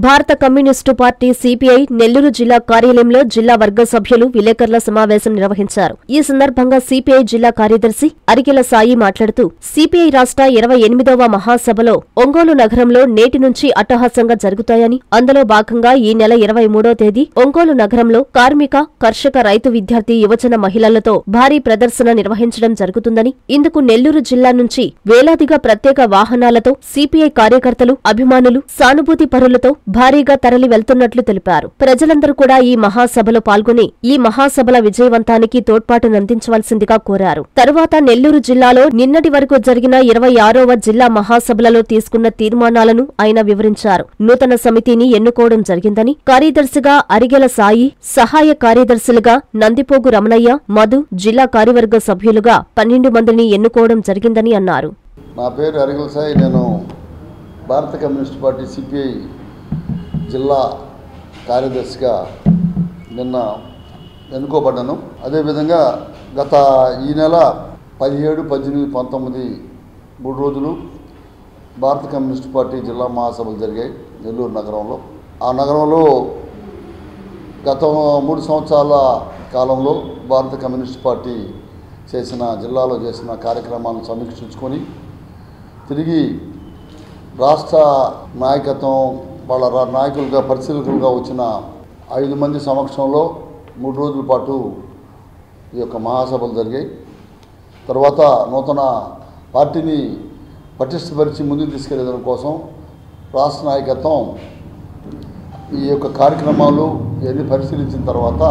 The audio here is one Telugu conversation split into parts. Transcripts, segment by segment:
భారత కమ్యూనిస్టు పార్టీ సిపిఐ నెల్లూరు జిల్లా కార్యాలయంలో జిల్లా వర్గ సభ్యులు విలేకరుల సమావేశం నిర్వహించారు. ఈ సందర్భంగా సిపిఐ జిల్లా కార్యదర్శి అరికెల సాయి మాట్లాడుతూ సిపిఐ రాష్ట్ర 28వ మహాసభలో ఒంగోలు నగరంలో నేటి నుంచి అట్టహాసంగా జరుగుతాయని, అందులో భాగంగా ఈ నెల 23వ తేదీ ఒంగోలు నగరంలో కార్మిక, కర్షక, రైతు, విద్యార్థి, యువజన మహిళలతో భారీ ప్రదర్శన నిర్వహించడం జరుగుతుందని, ఇందుకు నెల్లూరు జిల్లా నుంచి వేలాదిగా ప్రత్యేక వాహనాలతో సిపిఐ కార్యకర్తలు, అభిమానులు, సానుభూతి పరులతో భారీగా తరలి వెళ్తున్నట్లు తెలిపారు. ప్రజలందరూ కూడా ఈ మహాసభలో పాల్గొని ఈ మహాసభల విజయవంతానికి తోడ్పాటునందించవలసిందిగా కోరారు. తరువాత నెల్లూరు జిల్లాలో నిన్నటి వరకు జరిగిన 26వ జిల్లా మహాసభలలో తీసుకున్న తీర్మానాలను ఆయన వివరించారు. నూతన సమితిని ఎన్నుకోవడం జరిగిందని, కార్యదర్శిగా అరిగెల సాయి, సహాయ కార్యదర్శులుగా నందిపోగు రమణయ్య, మధు, జిల్లా కార్యవర్గ సభ్యులుగా 12 మందిని ఎన్నుకోవడం జరిగిందని అన్నారు. నా పేరు అరిగెల సాయి. నేను భారత కమ్యూనిస్ట్ పార్టీ సిపిఐ జిల్లా కార్యదర్శిగా నిన్న ఎన్నుకోబడ్డాను. అదేవిధంగా గత ఈ నెల 17, 18, 19 3 రోజులు భారత కమ్యూనిస్ట్ పార్టీ జిల్లా మహాసభలు జరిగాయి నెల్లూరు నగరంలో. ఆ నగరంలో గత 3 సంవత్సరాల కాలంలో భారత కమ్యూనిస్ట్ పార్టీ జిల్లాలో చేసిన కార్యక్రమాలను సమీక్షించుకొని తిరిగి రాష్ట్ర నాయకత్వం వాళ్ళ నాయకులుగా పరిశీలకులుగా వచ్చిన 5 మంది సమక్షంలో 3 రోజుల పాటు ఈ యొక్క మహాసభలు జరిగాయి. తర్వాత నూతన పార్టీని పటిష్టపరిచి ముందుకు తీసుకెళ్లేదాని కోసం రాష్ట్ర నాయకత్వం ఈ యొక్క కార్యక్రమాలు ఇవన్నీ పరిశీలించిన తర్వాత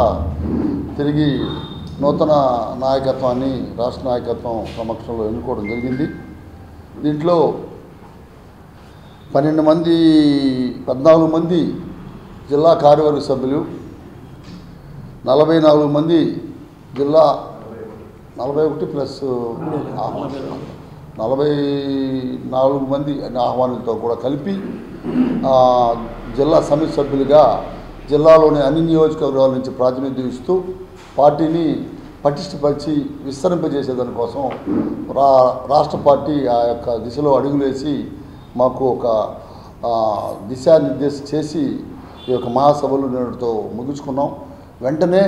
తిరిగి నూతన నాయకత్వాన్ని రాష్ట్ర నాయకత్వం సమక్షంలో ఎన్నుకోవడం జరిగింది. దీంట్లో 14 మంది జిల్లా కార్యవర్గ సభ్యులు, 44 మంది జిల్లా 41 ప్లస్ 44 మంది ఆహ్వానులతో కూడా కలిపి జిల్లా సమితి సభ్యులుగా జిల్లాలోని అన్ని నియోజకవర్గాల నుంచి ప్రాతినిధ్యం ఇస్తూ పార్టీని పటిష్టపరిచి విస్తరింపజేసేదానికోసం రాష్ట్ర పార్టీ ఆ యొక్క దిశలో అడుగులేసి మాకు ఒక దిశానిర్దేశం చేసి ఈ యొక్క మహాసభలు నేటితో ముగించుకున్నాం. వెంటనే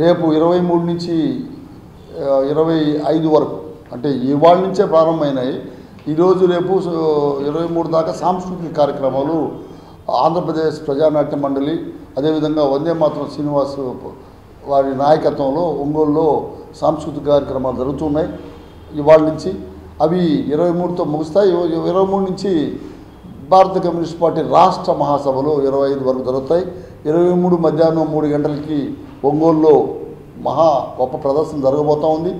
రేపు 23 నుంచి 25 వరకు, అంటే ఇవాళ నుంచే ప్రారంభమైనాయి. ఈరోజు రేపు 23 దాకా సాంస్కృతిక కార్యక్రమాలు ఆంధ్రప్రదేశ్ ప్రజానాట్య మండలి, అదేవిధంగా వందే మాతరం శ్రీనివాస్ వారి నాయకత్వంలో ఒంగోలులో సాంస్కృతిక కార్యక్రమాలు జరుగుతున్నాయి. ఇవాళ నుంచి అవి 23తో ముగుస్తాయి. 23 నుంచి భారత కమ్యూనిస్ట్ పార్టీ రాష్ట్ర మహాసభలు 25 వరకు జరుగుతాయి. 23 మధ్యాహ్నం 3 గంటలకి ఒంగోలులో గొప్ప ప్రదర్శన జరగబోతూ ఉంది.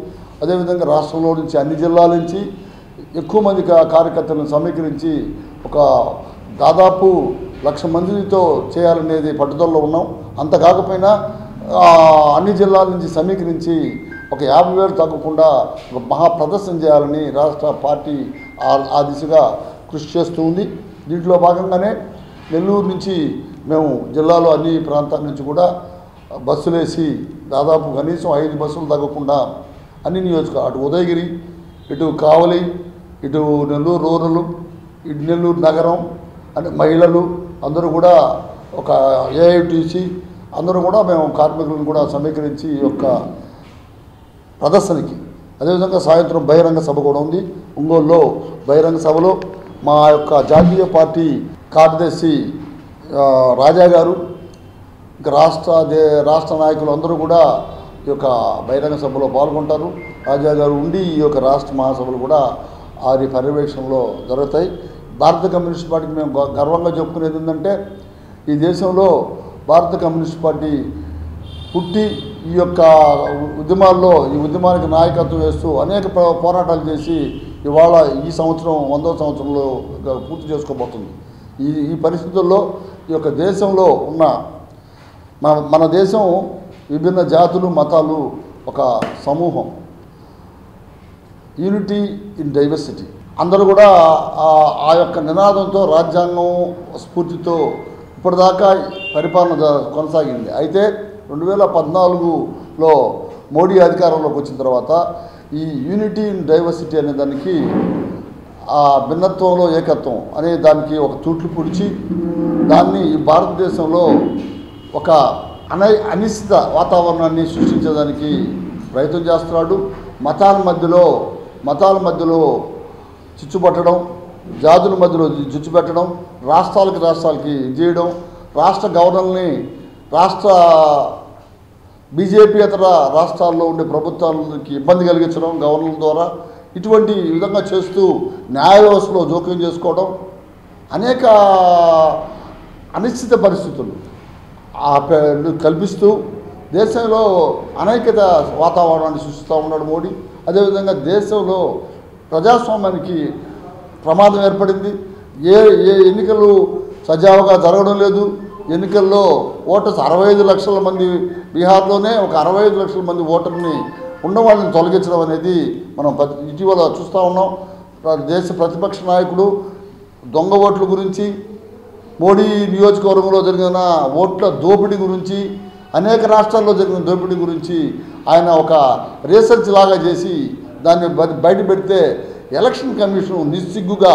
అదేవిధంగా రాష్ట్రంలో నుంచి అన్ని జిల్లాల నుంచి ఎక్కువ మంది కార్యకర్తలను సమీకరించి ఒక దాదాపు 1,00,000 మందితో చేయాలనేది పట్టుదలలో ఉన్నాం. అంత కాకపోయినా అన్ని జిల్లాల నుంచి సమీకరించి ఒక 50,000 తగ్గకుండా ఒక మహా ప్రదర్శన చేయాలని రాష్ట్ర పార్టీ ఆ దిశగా కృషి చేస్తూ ఉంది. దీంట్లో భాగంగానే నెల్లూరు నుంచి మేము జిల్లాలో అన్ని ప్రాంతాల నుంచి కూడా బస్సులేసి దాదాపు కనీసం 5 బస్సులు తగ్గకుండా అన్ని నియోజకవర్గాలు, అటు ఉదయగిరి, ఇటు కావలి, ఇటు నెల్లూరు రూరల్, ఇటు నెల్లూరు నగరం, అంటే మహిళలు అందరూ కూడా ఒక ఏఐటీసీ అందరూ కూడా మేము కార్మికులను కూడా సమీకరించి ఈ యొక్క ప్రదర్శనకి, అదేవిధంగా సాయంత్రం బహిరంగ సభ కూడా ఉంది. ఒంగోలులో బహిరంగ సభలో మా యొక్క జాతీయ పార్టీ కార్యదర్శి రాజా గారు, ఇంకా రాష్ట్ర నాయకులు అందరూ కూడా ఈ యొక్క బహిరంగ సభలో పాల్గొంటారు. రాజా గారు ఉండి ఈ యొక్క రాష్ట్ర మహాసభలు కూడా వారి పర్యవేక్షణలో జరుగుతాయి. భారత కమ్యూనిస్ట్ పార్టీకి మేము గర్వంగా చెప్పుకునేది ఏంటంటే, ఈ దేశంలో భారత కమ్యూనిస్ట్ పార్టీ పుట్టి ఈ యొక్క ఉద్యమాల్లో ఈ ఉద్యమానికి నాయకత్వం వేస్తూ అనేక పోరాటాలు చేసి ఇవాళ ఈ సంవత్సరం 100వ సంవత్సరంలో పూర్తి చేసుకోబోతుంది. ఈ పరిస్థితుల్లో ఈ యొక్క దేశంలో ఉన్న మన దేశం విభిన్న జాతులు, మతాలు ఒక సమూహం, యూనిటీ ఇన్ డైవర్సిటీ. అందరూ కూడా ఆ యొక్క నినాదంతో రాజ్యాంగం స్ఫూర్తితో ఇప్పటిదాకా పరిపాలన కొనసాగింది. అయితే 2014లో మోడీ అధికారంలోకి వచ్చిన తర్వాత ఈ యూనిటీ ఇన్ డైవర్సిటీ అనే దానికి ఆ భిన్నత్వంలో ఏకత్వం అనే దానికి ఒక తూట్లు పొడిచి దాన్ని ఈ భారతదేశంలో ఒక అనిశ్చిత వాతావరణాన్ని సృష్టించడానికి ప్రయత్నం చేస్తున్నాడు. మతాల మధ్యలో చిచ్చుపట్టడం, జాతుల మధ్యలో చిచ్చుపెట్టడం, రాష్ట్రాలకి చేయడం, రాష్ట్ర గవర్నర్ని బీజేపీ ఇతర రాష్ట్రాల్లో ఉండే ప్రభుత్వాలకి ఇబ్బంది కలిగించడం గవర్నర్ల ద్వారా, ఇటువంటి విధంగా చేస్తూ న్యాయ వ్యవస్థలో జోక్యం చేసుకోవడం, అనేక అనిశ్చిత పరిస్థితులు కల్పిస్తూ దేశంలో అనైక్యత వాతావరణాన్ని సృష్టిస్తూ ఉన్నాడు మోడీ. అదేవిధంగా దేశంలో ప్రజాస్వామ్యానికి ప్రమాదం ఏర్పడింది. ఏ ఎన్నికలు సజావుగా జరగడం లేదు. ఎన్నికల్లో ఓటర్స్ 65 లక్షల మంది, బీహార్లోనే ఒక 65 లక్షల మంది ఓటర్ని ఉన్నవాళ్ళని తొలగించడం అనేది మనం ఇటీవల చూస్తూ ఉన్నాం. దేశ ప్రతిపక్ష నాయకుడు దొంగ ఓట్ల గురించి, మోడీ నియోజకవర్గంలో జరిగిన ఓట్ల దోపిడీ గురించి, అనేక రాష్ట్రాల్లో జరిగిన దోపిడీ గురించి ఆయన ఒక రీసెర్చ్ లాగా చేసి దాన్ని బయట పెడితే ఎలక్షన్ కమిషన్ నిస్సిగ్గుగా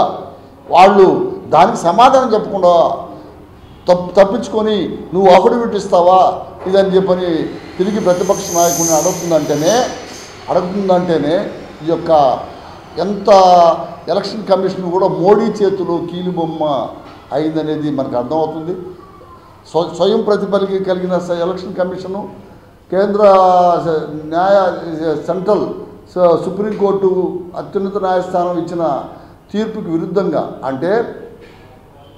వాళ్ళు దానికి సమాధానం చెప్పకుండా తప్పించుకొని నువ్వు అఫిడవిట్ ఇస్తావా ఇదని చెప్పని తిరిగి ప్రతిపక్ష నాయకుడిని అడుగుతుందంటేనే ఈ యొక్క ఎంత ఎలక్షన్ కమిషన్ కూడా మోడీ చేతిలో కీలుబొమ్మ అయిందనేది మనకు అర్థమవుతుంది. స్వయం ప్రతిపత్తి కలిగిన ఎలక్షన్ కమిషను కేంద్ర సెంట్రల్ సుప్రీంకోర్టు అత్యున్నత న్యాయస్థానం ఇచ్చిన తీర్పుకి విరుద్ధంగా, అంటే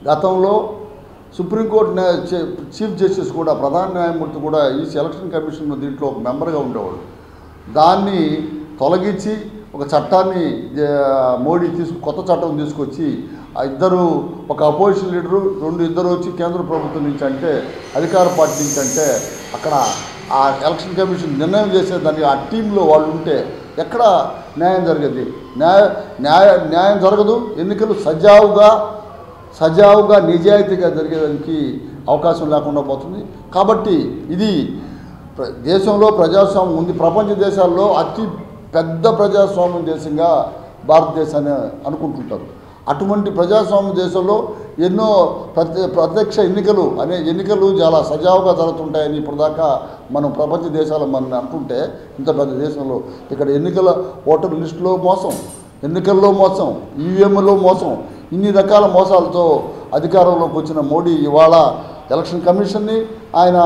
గతంలో సుప్రీంకోర్టు చీఫ్ జస్టిస్ కూడా, ప్రధాన న్యాయమూర్తి కూడా ఈ ఎలక్షన్ కమిషన్ దీంట్లో ఒక మెంబర్గా ఉండేవాడు. దాన్ని తొలగించి ఒక చట్టాన్ని మోడీ కొత్త చట్టం తీసుకొచ్చి ఇద్దరు, ఒక అపోజిషన్ లీడరు, ఇద్దరు వచ్చి కేంద్ర ప్రభుత్వం నుంచి అంటే అధికార పార్టీ నుంచి అంటే అక్కడ ఆ ఎలక్షన్ కమిషన్ నిర్ణయం చేసేదాన్ని ఆ టీంలో వాళ్ళు ఉంటే ఎక్కడ న్యాయం జరిగేది? న్యాయం జరగదు. ఎన్నికలు సజావుగా నిజాయితీగా జరిగేదానికి అవకాశం లేకుండా పోతుంది. కాబట్టి ఇది దేశంలో ప్రజాస్వామ్యం ఉంది. ప్రపంచ దేశాల్లో అతి పెద్ద ప్రజాస్వామ్యం దేశంగా భారతదేశాన్ని అనుకుంటుంటారు. అటువంటి ప్రజాస్వామ్య దేశంలో ఎన్నో ప్రత్యక్ష ఎన్నికలు చాలా సజావుగా జరుగుతుంటాయని ఇప్పటిదాకా మనం ప్రపంచ దేశాలు మనం అనుకుంటే, ఇంత పెద్ద దేశంలో ఇక్కడ ఎన్నికల ఓటర్ లిస్టులో మోసం, ఎన్నికల్లో మోసం, ఈవీఎంలో మోసం, ఇన్ని రకాల మోసాలతో అధికారంలోకి వచ్చిన మోడీ ఇవాళ ఎలక్షన్ కమిషన్ని ఆయన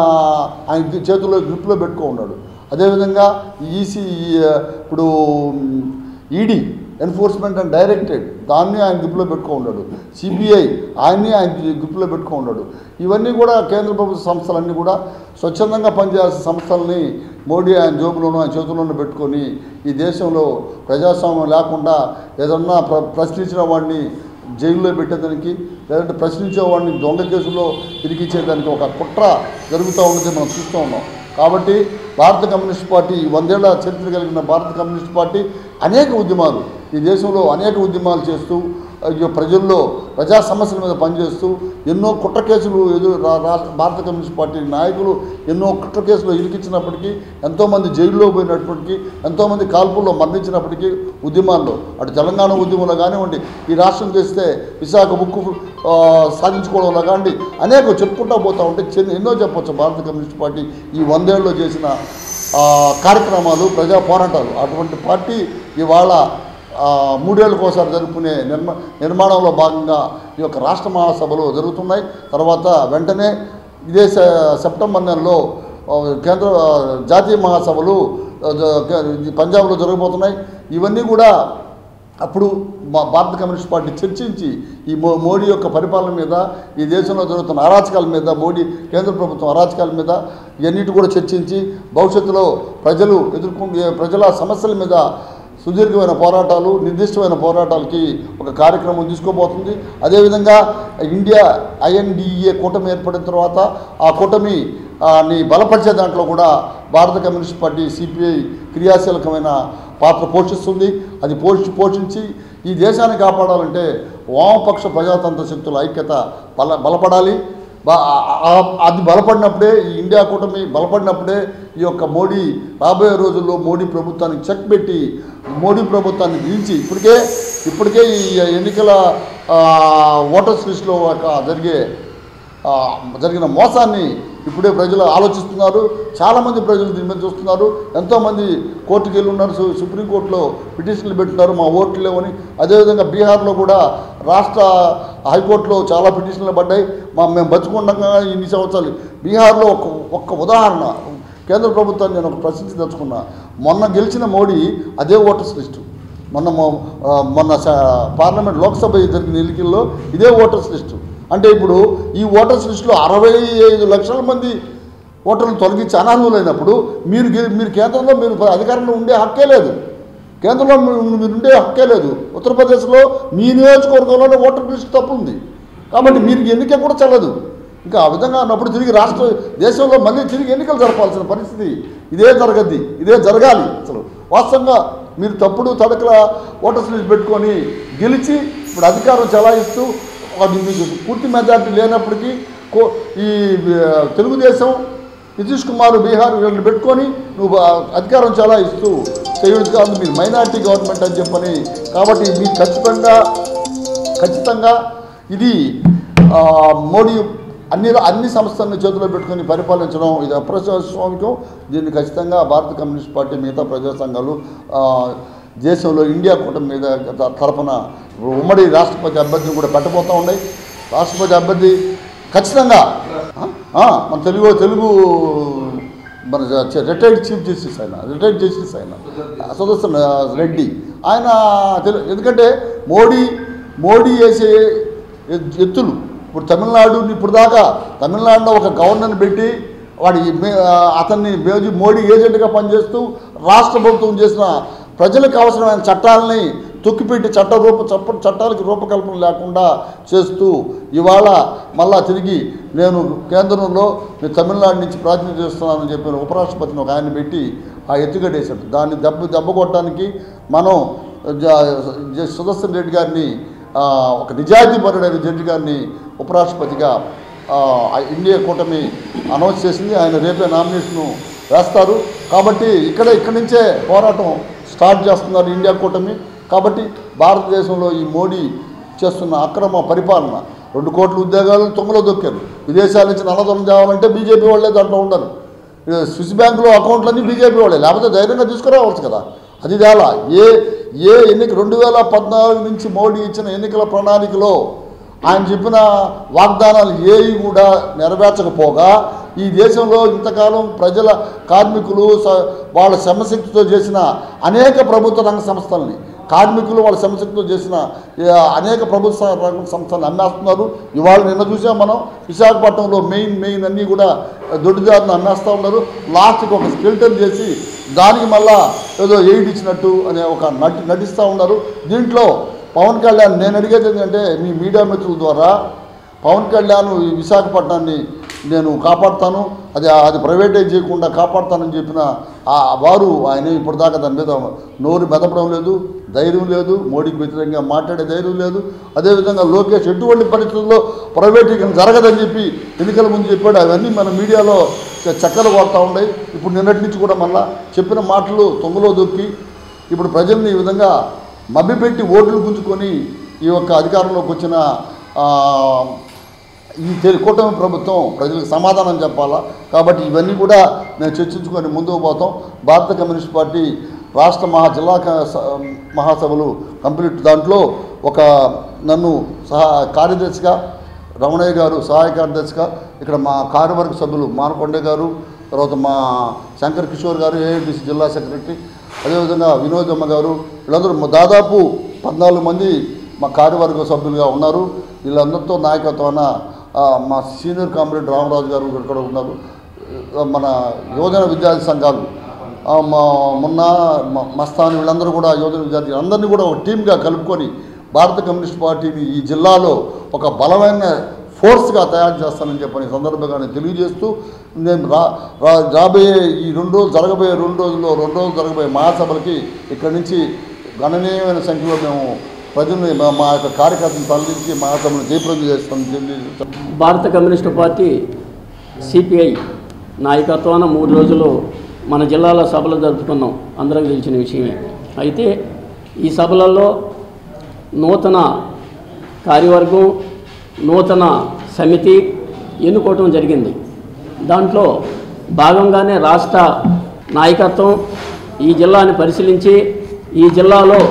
చేతుల్లో గ్రిప్లో పెట్టుకున్నాడు. అదేవిధంగా ఇప్పుడు ఈడీ ఎన్ఫోర్స్మెంట్ అండ్ డైరెక్టరేట్ దాన్ని ఆయన గ్రిప్లో పెట్టుకున్నాడు. సిబిఐ ఆయన గ్రిప్లో పెట్టుకున్నాడు. ఇవన్నీ కూడా కేంద్ర ప్రభుత్వ సంస్థలన్నీ కూడా స్వచ్ఛందంగా పనిచేయాల్సిన సంస్థలని మోడీ ఆయన జోబులోనూ ఆయన చేతుల్లోనూ పెట్టుకొని ఈ దేశంలో ప్రజాస్వామ్యం లేకుండా ఏదన్నా ప్రశ్నించిన వాడిని జైల్లో పెట్టేదానికి, లేదంటే ప్రశ్నించే వాడిని దొంగ కేసులో ఇరికించేదానికి ఒక కుట్ర జరుగుతూ ఉన్నది మనం చూస్తూ ఉన్నాం. కాబట్టి భారత కమ్యూనిస్ట్ పార్టీ, 100 ఏళ్ల చరిత్ర కలిగిన భారత కమ్యూనిస్ట్ పార్టీ అనేక ఉద్యమాలు ఈ దేశంలో చేస్తూ ప్రజల్లో ప్రజా సమస్యల మీద పనిచేస్తూ ఎన్నో కుట్ర కేసులు భారత కమ్యూనిస్ట్ పార్టీ నాయకులు ఎన్నో కుట్ర కేసులు ఇరికించినప్పటికీ, ఎంతోమంది జైల్లో పోయినప్పటికీ, ఎంతోమంది కాల్పుల్లో మరణించినప్పటికీ ఉద్యమాల్లో, అటు తెలంగాణ ఉద్యమంలో కానివ్వండి, ఈ రాష్ట్రం చేస్తే విశాఖ ఉక్కు సాధించుకోవడంలో కానివ్వండి, అనేక చెప్పుకుంటూ పోతూ ఉంటే ఎన్నో చెప్పచ్చు భారత కమ్యూనిస్ట్ పార్టీ ఈ 100 ఏళ్ళలో చేసిన కార్యక్రమాలు, ప్రజా పోరాటాలు. అటువంటి పార్టీ ఇవాళ 3 ఏళ్ళకోసారి జరుపుకునే నిర్మాణంలో భాగంగా ఈ యొక్క రాష్ట్ర మహాసభలు జరుగుతున్నాయి. తర్వాత వెంటనే ఇదే సెప్టెంబర్ నెలలో కేంద్ర జాతీయ మహాసభలు పంజాబ్లో జరగబోతున్నాయి. ఇవన్నీ కూడా అప్పుడు భారత కమ్యూనిస్ట్ పార్టీ చర్చించి ఈ మోడీ యొక్క పరిపాలన మీద, ఈ దేశంలో జరుగుతున్న అరాచకాల మీద, మోడీ కేంద్ర ప్రభుత్వం అరాచకాల మీద ఇవన్నిటి కూడా చర్చించి భవిష్యత్తులో ప్రజల సమస్యల మీద సుదీర్ఘమైన పోరాటాలు, నిర్దిష్టమైన పోరాటాలకి ఒక కార్యక్రమం తీసుకోబోతుంది. అదేవిధంగా ఇండియా INDA కూటమి ఏర్పడిన తర్వాత ఆ కూటమిని బలపరిచే దాంట్లో కూడా భారత కమ్యూనిస్ట్ పార్టీ CPI క్రియాశీలకమైన పాత్ర పోషిస్తుంది. అది పోషించి ఈ దేశాన్ని కాపాడాలంటే వామపక్ష ప్రజాతంత్ర శక్తుల ఐక్యత బలపడాలి. అది బలపడినప్పుడే, ఈ ఇండియా కూటమి బలపడినప్పుడే ఈ యొక్క మోడీ రాబోయే రోజుల్లో మోడీ ప్రభుత్వానికి చెక్ పెట్టి మోడీ ప్రభుత్వాన్ని దించి ఇప్పటికే ఈ ఎన్నికల ఓటర్స్ లిస్టులో జరిగిన మోసాన్ని ఇప్పుడే ప్రజలు ఆలోచిస్తున్నారు. చాలామంది ప్రజలు దీని మీద చూస్తున్నారు. ఎంతోమంది కోర్టుకు వెళ్ళి ఉన్నారు, సుప్రీంకోర్టులో పిటిషన్లు పెట్టున్నారు మా ఓట్లు లేవని. అదేవిధంగా బీహార్లో కూడా రాష్ట్ర హైకోర్టులో చాలా పిటిషన్లు పడ్డాయి. మేము బతుకుండగా ఇన్ని సంవత్సరాలు. బీహార్లో ఒక్క ఉదాహరణ కేంద్ర ప్రభుత్వాన్ని నేను ఒక ప్రశ్నించదలుచుకున్నా. మొన్న గెలిచిన మోడీ అదే ఓటర్స్ లిస్టు, మొన్న పార్లమెంట్ లోక్సభ జరిగిన ఎన్నికల్లో ఇదే ఓటర్స్ లిస్టు. అంటే ఇప్పుడు ఈ ఓటర్స్ లిస్టులో 65 లక్షల మంది ఓటర్లు తొలగించి అనర్హులైనప్పుడు మీరు కేంద్రంలో మీరు అధికారంలో ఉండే హక్కే లేదు. కేంద్రంలో మీరు ఉండే హక్కే లేదు. ఉత్తరప్రదేశ్లో మీ నియోజకవర్గంలోనే ఓటర్ లిస్టు తప్పు ఉంది కాబట్టి మీరు ఎన్నిక కూడా చెల్లదు. ఇంకా ఆ విధంగా అన్నప్పుడు తిరిగి దేశంలో మళ్ళీ తిరిగి ఎన్నికలు జరపాల్సిన పరిస్థితి ఇదే జరగాలి. అసలు వాస్తవంగా మీరు తప్పుడు తడకల ఓటర్స్ లిస్ట్ పెట్టుకొని గెలిచి ఇప్పుడు అధికారం చెలాయిస్తూ మీకు పూర్తి మెజార్టీ లేనప్పటికీ ఈ తెలుగుదేశం నితీష్ కుమార్ బీహార్ వీళ్ళని పెట్టుకొని నువ్వు అధికారం చాలా ఇస్తూ చేయడం కాదు, మీరు మైనార్టీ గవర్నమెంట్ అని చెప్పని. కాబట్టి మీరు ఖచ్చితంగా ఇది మోడీ అన్ని సంస్థలను చేతిలో పెట్టుకొని పరిపాలించడం ఇది అప్రజాస్వామికం. దీన్ని ఖచ్చితంగా భారత కమ్యూనిస్ట్ పార్టీ మిగతా ప్రజా సంఘాలు దేశంలో ఇండియా కూటమి మీద తరపున ఉమ్మడి రాష్ట్రపతి అభ్యర్థిని కూడా పెట్టబోతూ ఉన్నాయి. రాష్ట్రపతి అభ్యర్థి ఖచ్చితంగా మన తెలుగు మన రిటైర్డ్ చీఫ్ జస్టిస్ ఆయన సుదర్శన్ రెడ్డి ఆయన ఎందుకంటే మోడీ వేసే ఎత్తులు ఇప్పుడు ఇప్పుడు దాకా తమిళనాడులో ఒక గవర్నర్ని పెట్టి అతన్ని మోడీ ఏజెంట్గా పనిచేస్తూ రాష్ట్ర ప్రభుత్వం చేసిన ప్రజలకు అవసరమైన చట్టాలని తొక్కిపెట్టి చట్టాలకి రూపకల్పన లేకుండా చేస్తూ ఇవాళ మళ్ళా తిరిగి నేను కేంద్రంలో తమిళనాడు నుంచి ప్రాతినిధ్యం చేస్తున్నానని చెప్పిన ఉపరాష్ట్రపతిని ఒక ఆయన పెట్టి ఆ ఎత్తుగడేశాడు. దాన్ని దెబ్బ కొట్టడానికి మనం సుదర్శన్ రెడ్డి గారిని ఒక నిజాయితీపరుడైన జడ్జి గారిని ఉపరాష్ట్రపతిగా ఇండియా కూటమి అనౌన్స్ చేసింది. ఆయన రేపే నామినేషను వేస్తారు. కాబట్టి ఇక్కడి నుంచే పోరాటం స్టార్ట్ చేస్తున్నారు ఇండియా కూటమి. కాబట్టి భారతదేశంలో ఈ మోడీ చేస్తున్న అక్రమ పరిపాలన 2 కోట్ల ఉద్యోగాలు తొంగలో దొక్కారు. విదేశాల నుంచి నల్లధనం తేవాలంటే బీజేపీ వాళ్ళే దాంట్లో ఉండరు. స్విస్ బ్యాంకులో అకౌంట్లన్నీ బీజేపీ వాళ్ళే, లేకపోతే ధైర్యంగా తీసుకురావచ్చు కదా. అది తేలా ఏ ఎన్నిక 2014 నుంచి మోడీ ఇచ్చిన ఎన్నికల ప్రణాళికలో ఆయన చెప్పిన వాగ్దానాలు ఏవి కూడా నెరవేర్చకపోగా ఈ దేశంలో ఇంతకాలం ప్రజల కార్మికులు వాళ్ళ శ్రమశక్తితో చేసిన అనేక ప్రభుత్వ రంగ సంస్థలని కార్మికులు వాళ్ళ శ్రమశక్తితో చేసిన అనేక ప్రభుత్వ రంగ సంస్థలను అమ్మేస్తున్నారు. ఇవాళ నిన్న చూసాం మనం విశాఖపట్నంలో మెయిన్ అన్నీ కూడా దొడ్డిదారిని అమ్మేస్తూ ఉన్నారు. లాస్ట్కి ఒక స్కెల్టన్ చేసి దానికి మళ్ళా ఏదో ఎయిడ్ ఇచ్చినట్టు అనే ఒక నటిస్తూ ఉన్నారు. దీంట్లో పవన్ కళ్యాణ్ నేను అడిగేది ఏంటంటే మీ మీడియా మిత్రుల ద్వారా పవన్ కళ్యాణ్ ఈ విశాఖపట్నాన్ని నేను కాపాడుతాను, అది ప్రైవేటైజ్ చేయకుండా కాపాడుతానని చెప్పిన వారు ఆయన ఇప్పటిదాకా దాని మీద నోరు మెదపడం లేదు, ధైర్యం లేదు, మోడీకి వ్యతిరేకంగా మాట్లాడే ధైర్యం లేదు. అదేవిధంగా లోకేష్ ఎటువంటి పరిస్థితుల్లో ప్రైవేటీకరణ జరగదని చెప్పి ఎన్నికల ముందు చెప్పాడు. అవన్నీ మన మీడియాలో చక్కలు కొడతా ఉన్నాయి. ఇప్పుడు నిన్నటి నుంచి కూడా మళ్ళా చెప్పిన మాటలు తొంగలో దొక్కి ఇప్పుడు ప్రజల్ని ఈ విధంగా మభ్యపెట్టి ఓట్లు గుంజుకొని ఈ యొక్క అధికారంలోకి వచ్చిన ఈ కూటమి ప్రభుత్వం ప్రజలకు సమాధానం చెప్పాలా. కాబట్టి ఇవన్నీ కూడా మేము చర్చించుకొని ముందుకు పోతాం. భారత కమ్యూనిస్ట్ పార్టీ రాష్ట్ర జిల్లా మహాసభలు కంప్లీట్ దాంట్లో నన్ను కార్యదర్శిగా రమణయ్య గారు సహాయ కార్యదర్శిగా, ఇక్కడ మా కార్యవర్గ సభ్యులు మానకొండే గారు, తర్వాత మా శంకర్ కిషోర్ గారు ఏఐటీసీ జిల్లా సెక్రటరీ, అదేవిధంగా వినోదమ్మ గారు, వీళ్ళందరూ దాదాపు 14 మంది మా కార్యవర్గ సభ్యులుగా ఉన్నారు. వీళ్ళందరితో నాయకత్వాన మా సీనియర్ కామ్రేడ్ రామరాజు గారు ఇక్కడ ఉన్నారు. మన యువజన విద్యార్థి సంఘాలు మొన్న మస్తాన్ వీళ్ళందరూ కూడా యువజన విద్యార్థి అందరినీ కూడా ఒక టీమ్గా కలుపుకొని భారత కమ్యూనిస్ట్ పార్టీని ఈ జిల్లాలో ఒక బలమైన ఫోర్స్గా తయారు చేస్తానని చెప్పని సందర్భంగా నేను తెలియజేస్తూ నేను రాబోయే ఈ 2 రోజులు జరగబోయే 2 రోజుల్లో 2 రోజులు జరగబోయే మహాసభలకి ఇక్కడి నుంచి గణనీయమైన సంఖ్యలో మేము ప్రజల్ని మా యొక్క కార్యకర్తను తరలించి మహాసభను జయప్రదం చేస్తామని చెప్పి భారత కమ్యూనిస్టు పార్టీ సిపిఐ నాయకత్వాన 3 రోజులు మన జిల్లాలో సభలు జరుపుకున్నాం, అందరికీ తెలిసిన విషయమే. అయితే ఈ సభలలో నూతన కార్యవర్గం, నూతన సమితి ఎన్నుకోవటం జరిగింది. దాంట్లో భాగంగానే రాష్ట్ర నాయకత్వం ఈ జిల్లాని పరిశీలించి ఈ జిల్లాలో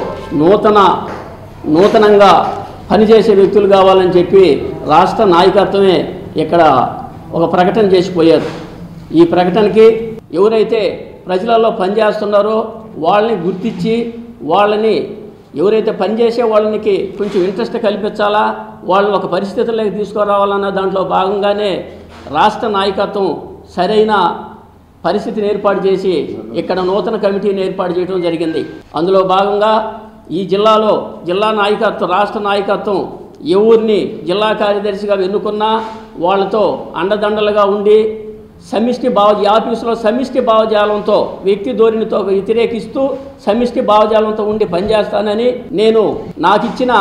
నూతనంగా పనిచేసే వ్యక్తులు కావాలని చెప్పి రాష్ట్ర నాయకత్వమే ఇక్కడ ఒక ప్రకటన చేసిపోయారు. ఈ ప్రకటనకి ఎవరైతే ప్రజలలో పనిచేస్తున్నారో వాళ్ళని గుర్తించి వాళ్ళని ఎవరైతే పనిచేసే వాళ్ళకి కొంచెం ఇంట్రెస్ట్ కల్పించాలా, వాళ్ళని ఒక పరిస్థితుల్లోకి తీసుకురావాలన్న దాంట్లో భాగంగానే రాష్ట్ర నాయకత్వం సరైన పరిస్థితిని ఏర్పాటు చేసి ఇక్కడ నూతన కమిటీని ఏర్పాటు చేయడం జరిగింది. అందులో భాగంగా ఈ జిల్లాలో జిల్లా నాయకత్వం, రాష్ట్ర నాయకత్వం ఎవరిని జిల్లా కార్యదర్శిగా ఎన్నుకున్నా వాళ్ళతో అండదండలుగా ఉండి ఈ ఆఫీసులో సమిష్టి భావజాలంతో, వ్యక్తి ధోరణితో వ్యతిరేకిస్తూ సమిష్టి భావజాలంతో ఉండి పనిచేస్తానని నాకు ఇచ్చిన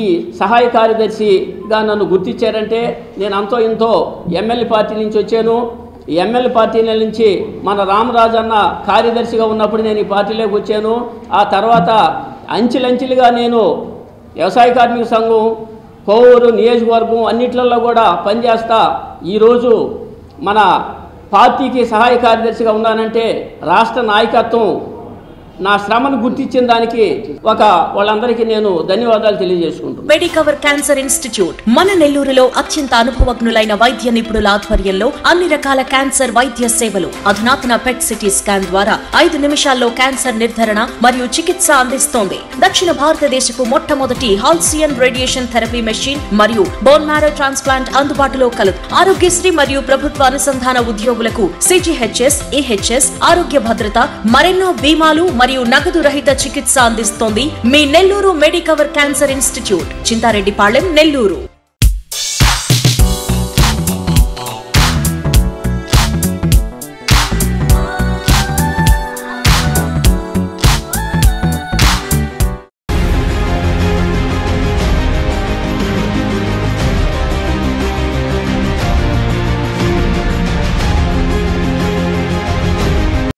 ఈ సహాయ కార్యదర్శిగా నన్ను గుర్తించారంటే నేను అంతో ఇంతో ఎమ్మెల్యే పార్టీ నుంచి వచ్చాను. ఈ ఎమ్మెల్యే పార్టీ నుంచి మన రామరాజన్న కార్యదర్శిగా ఉన్నప్పుడు నేను ఈ పార్టీలోకి వచ్చాను. ఆ తర్వాత అంచెలంచెలుగా నేను వ్యవసాయ కార్మిక సంఘం, కోవూరు నియోజకవర్గం అన్నిట్లలో కూడా పనిచేస్తా ఈరోజు మన పార్టీకి సహాయ కార్యదర్శిగా ఉన్నానంటే రాష్ట్ర నాయకత్వం నా శ్రమను గుర్తించిన దానికి వాళ్ళందరికీ నేను ధన్యవాదాలు తెలియజేసుకుంటున్నాను. మెడికవర్ క్యాన్సర్ ఇన్స్టిట్యూట్ మన నెల్లూరులో అత్యంత అనుభవజ్ఞులైన వైద్య నిపుణుల ఆధ్వర్యంలో అన్ని రకాల క్యాన్సర్ వైద్య సేవలు, అధునాతన పెట్ సిటీ స్కాన్ ద్వారా 5 నిమిషాల్లో క్యాన్సర్ నిర్ధారణ మరియు చికిత్స అందిస్తోంది. దక్షిణ భారతదేశపు మొట్టమొదటి హాల్సియన్ రేడియేషన్ థెరపీ మెషిన్ మరియు బోన్ మ్యారో ట్రాన్స్ప్లాంట్ అందుబాటులో కలదు. ఆరోగ్యశ్రీ మరియు ప్రభుత్వ అనుసంధాన ఉద్యోగులకు సిజిహెచ్ఎస్, ఈహెచ్ఎస్, ఆరోగ్య భద్రత, మరెన్నో బీమాలు మరియు నగదు రహిత చికిత్స అందిస్తోంది మీ నెల్లూరు మెడికవర్ క్యాన్సర్ ఇన్స్టిట్యూట్, చింతారెడ్డిపాళెం, నెల్లూరు.